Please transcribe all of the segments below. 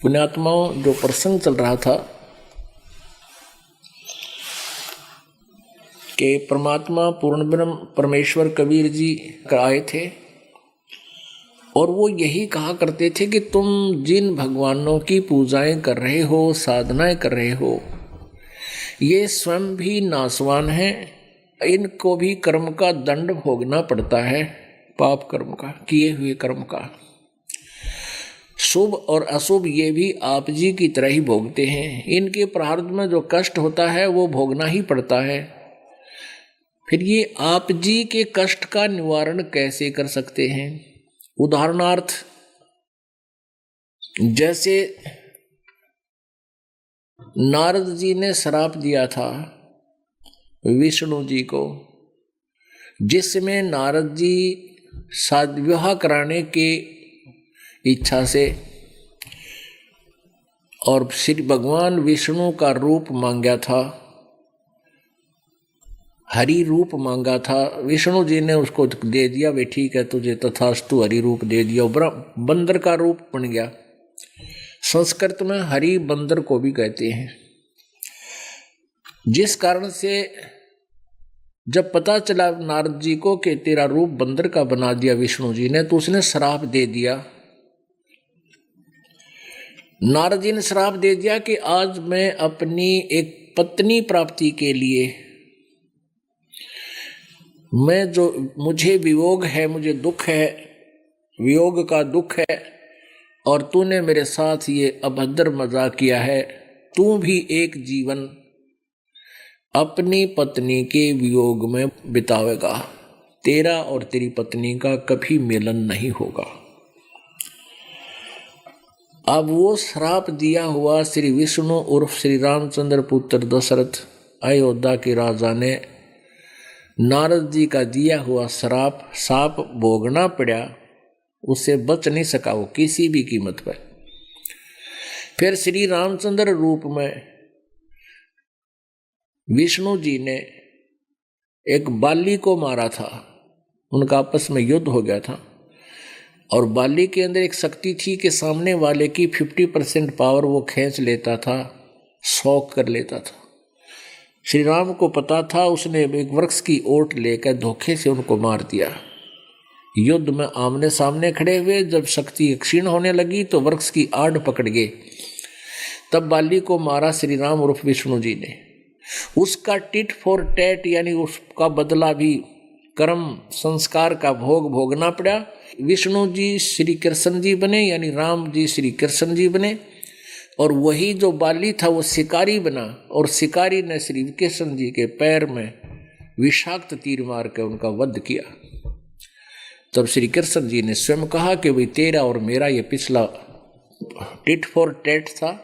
पुण्यात्माओं, जो प्रसंग चल रहा था कि परमात्मा पूर्ण ब्रह्म परमेश्वर कबीर जी आए थे और वो यही कहा करते थे कि तुम जिन भगवानों की पूजाएं कर रहे हो, साधनाएं कर रहे हो, ये स्वयं भी नाशवान हैं, इनको भी कर्म का दंड भोगना पड़ता है, पाप कर्म का, किए हुए कर्म का। शुभ और अशुभ ये भी आप जी की तरह ही भोगते हैं। इनके प्रारब्ध में जो कष्ट होता है वो भोगना ही पड़ता है। फिर ये आप जी के कष्ट का निवारण कैसे कर सकते हैं? उदाहरणार्थ, जैसे नारद जी ने श्राप दिया था विष्णु जी को, जिसमें नारद जी विवाह कराने के इच्छा से और श्री भगवान विष्णु का रूप मांगा था, हरि रूप मांगा था। विष्णु जी ने उसको दे दिया, वे ठीक है तुझे तथास्तु हरि रूप दे दिया। बंदर का रूप बन गया। संस्कृत में हरि बंदर को भी कहते हैं। जिस कारण से जब पता चला नारद जी को कि तेरा रूप बंदर का बना दिया विष्णु जी ने, तो उसने श्राप दे दिया। नारद जी ने श्राप दे दिया कि आज मैं अपनी एक पत्नी प्राप्ति के लिए, मैं जो मुझे वियोग है, मुझे दुख है, वियोग का दुख है, और तूने मेरे साथ ये अभद्र मजाक किया है, तू भी एक जीवन अपनी पत्नी के वियोग में बितावेगा, तेरा और तेरी पत्नी का कभी मिलन नहीं होगा। अब वो श्राप दिया हुआ श्री विष्णु उर्फ श्री रामचंद्र पुत्र दशरथ अयोध्या के राजा ने नारद जी का दिया हुआ साप भोगना पड़ा, उससे बच नहीं सका वो किसी भी कीमत पर। फिर श्री रामचंद्र रूप में विष्णु जी ने एक बाली को मारा था, उनका आपस में युद्ध हो गया था, और बाली के अंदर एक शक्ति थी कि सामने वाले की 50% पावर वो खींच लेता था, शौक कर लेता था। श्री राम को पता था, उसने एक वृक्ष की ओट लेकर धोखे से उनको मार दिया। युद्ध में आमने सामने खड़े हुए, जब शक्ति क्षीण होने लगी तो वृक्ष की आड़ पकड़ गए, तब बाली को मारा श्री राम उर्फ विष्णु जी ने। उसका टिट फॉर टैट यानी उसका बदला भी कर्म संस्कार का भोग भोगना पड़ा। विष्णु जी श्री कृष्ण जी बने, यानी राम जी श्री कृष्ण जी बने, और वही जो बाली था वो शिकारी बना, और शिकारी ने श्री कृष्ण जी के पैर में विषाक्त तीर मार कर उनका वध किया। तब श्री कृष्ण जी ने स्वयं कहा कि भाई तेरा और मेरा ये पिछला टिट फॉर टैट था,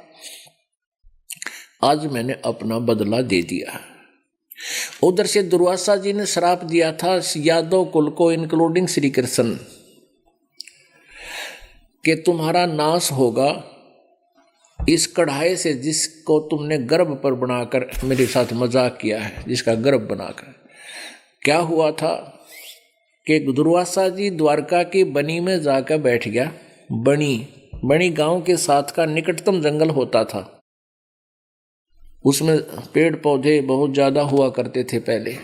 आज मैंने अपना बदला दे दिया। उधर से दुर्वासा जी ने श्राप दिया था यादव कुल को इंक्लूडिंग श्री कृष्ण कि तुम्हारा नाश होगा इस कढ़ाई से जिसको तुमने गर्भ पर बनाकर मेरे साथ मजाक किया है, जिसका गर्भ बनाकर। क्या हुआ था कि दुर्वासा जी द्वारका की बनी में जाकर बैठ गया। बनी गांव के साथ का निकटतम जंगल होता था, उसमें पेड़ पौधे बहुत ज्यादा हुआ करते थे पहले।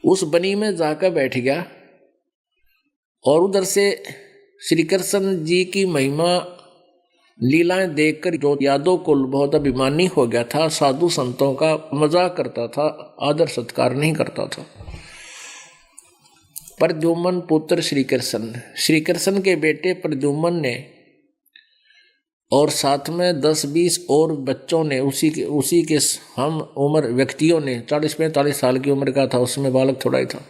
उस बनी में जाकर बैठ गया, और उधर से श्री कृष्ण जी की महिमा लीलाएं देखकर जो यादव कुल बहुत अभिमानी हो गया था, साधु संतों का मजाक करता था, आदर सत्कार नहीं करता था। प्रद्युम्न पुत्र श्री कृष्ण के बेटे प्रद्युम्न ने और साथ में 10-20 और बच्चों ने, उसी के हम उम्र व्यक्तियों ने, 40-45 साल की उम्र का था, उसमें बालक थोड़ा ही था,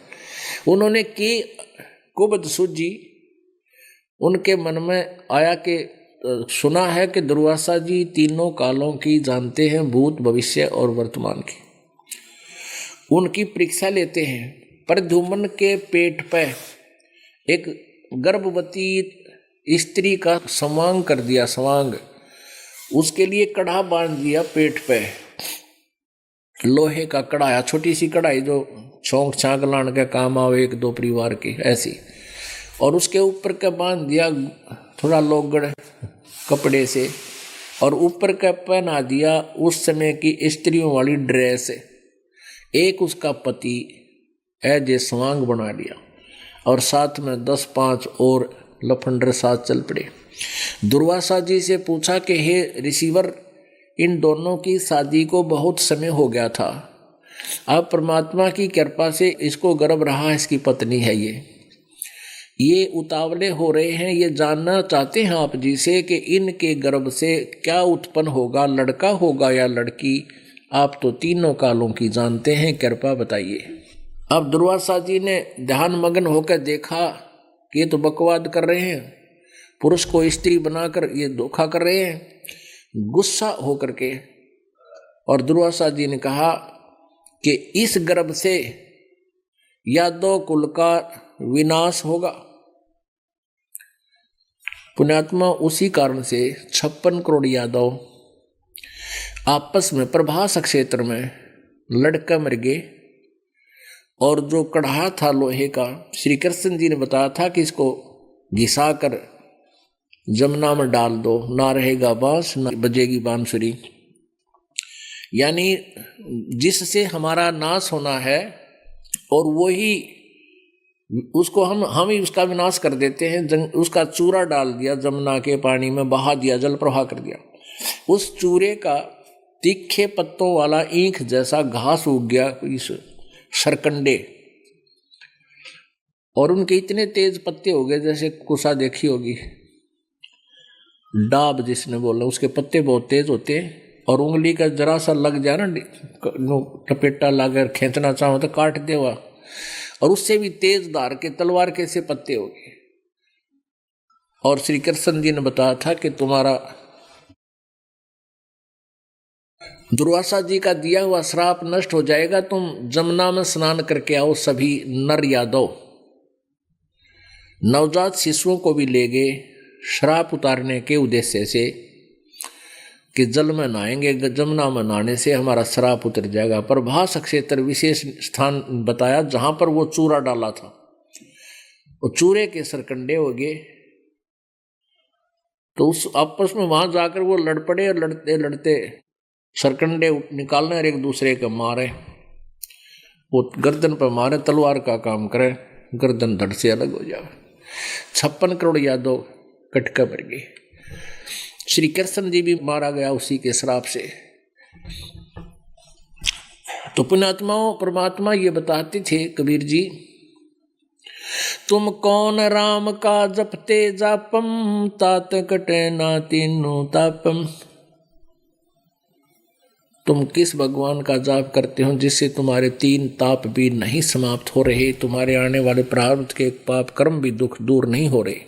उन्होंने की कुबद सूझी। उनके मन में आया कि सुना है कि दुर्वासा जी तीनों कालों की जानते हैं, भूत भविष्य और वर्तमान की। उनकी परीक्षा लेते हैं। प्रद्युम्न के पेट पर एक गर्भवती स्त्री का समांग कर दिया, समांग, उसके लिए कड़ा बांध दिया पेट पे, लोहे का कड़ाया, छोटी सी कढ़ाई जो छौंक छांक लाने का काम आओ एक दो परिवार के ऐसी। और उसके ऊपर का बांध दिया थोड़ा लोगड़ कपड़े से, और ऊपर का पहना दिया उस समय की स्त्रियों वाली ड्रेस। एक उसका पति ऐजे स्वांग बना लिया, और साथ में 10-5 और लफंडर साथ चल पड़े। दुर्वासा जी से पूछा कि हे रिसीवर, इन दोनों की शादी को बहुत समय हो गया था, अब परमात्मा की कृपा से इसको गर्भ रहा, इसकी पत्नी है ये उतावले हो रहे हैं, ये जानना चाहते हैं आप जी से कि इनके गर्भ से क्या उत्पन्न होगा, लड़का होगा या लड़की। आप तो तीनों कालों की जानते हैं, कृपा बताइए। अब दुर्वासा जी ने ध्यान मग्न होकर देखा कि ये तो बकवाद कर रहे हैं, पुरुष को स्त्री बनाकर ये धोखा कर रहे हैं। गुस्सा होकर के और दुर्वासा जी ने कहा कि इस गर्भ से यादव कुल का विनाश होगा। पुण्यात्मा, उसी कारण से 56 करोड़ यादव आपस में प्रभास क्षेत्र में लड़का मर गए। और जो कढ़ा था लोहे का, श्री कृष्ण जी ने बताया था कि इसको घिसा कर जमुना में डाल दो, ना रहेगा बांस ना बजेगी बांसुरी। यानी जिससे हमारा नाश होना है, और वही उसको हम ही उसका विनाश कर देते हैं। उसका चूरा डाल दिया जमुना के पानी में, बहा दिया, जल प्रवाह कर दिया। उस चूरे का तीखे पत्तों वाला ईंख जैसा घास उग गया इस सरकंडे, और उनके इतने तेज पत्ते हो गए जैसे कुसा देखी होगी, डाब जिसने बोला, उसके पत्ते बहुत तेज होते हैं, और उंगली का जरा सा लग जाए ना, टपेटा लाकर खींचना चाहो तो काट देगा, और उससे भी तेज धार के तलवार के से पत्ते हो गए। और श्री कृष्ण जी ने बताया था कि तुम्हारा दुर्वासा जी का दिया हुआ श्राप नष्ट हो जाएगा, तुम जमुना में स्नान करके आओ। सभी नर यादव नवजात शिशुओं को भी ले गए श्राप उतारने के उद्देश्य से, कि जल में नहाएंगे, जमुना में नहाने से हमारा श्राप उतर जाएगा। पर भास क्षेत्र विशेष स्थान बताया जहां पर वो चूरा डाला था, वो चूरे के सरकंडे हो गए। तो उस आपस में वहां जाकर वो लड़ पड़े, और लड़ते लड़ते सरकंडे निकालने और एक दूसरे के मारे, वो गर्दन पर मारे, तलवार का काम करे, गर्दन धड़ से अलग हो जाए। 56 करोड़ यादव कटका मर गए। श्री कृष्ण जी भी मारा गया उसी के श्राप से। तो पुण्यात्माओं, परमात्मा ये बताते थे कबीर जी, तुम कौन राम का जपते जापम, तात कटे ना तीनों तापम। तुम किस भगवान का जाप करते हो जिससे तुम्हारे 3 ताप भी नहीं समाप्त हो रहे, तुम्हारे आने वाले प्रारब्ध के पाप कर्म भी दुख दूर नहीं हो रहे।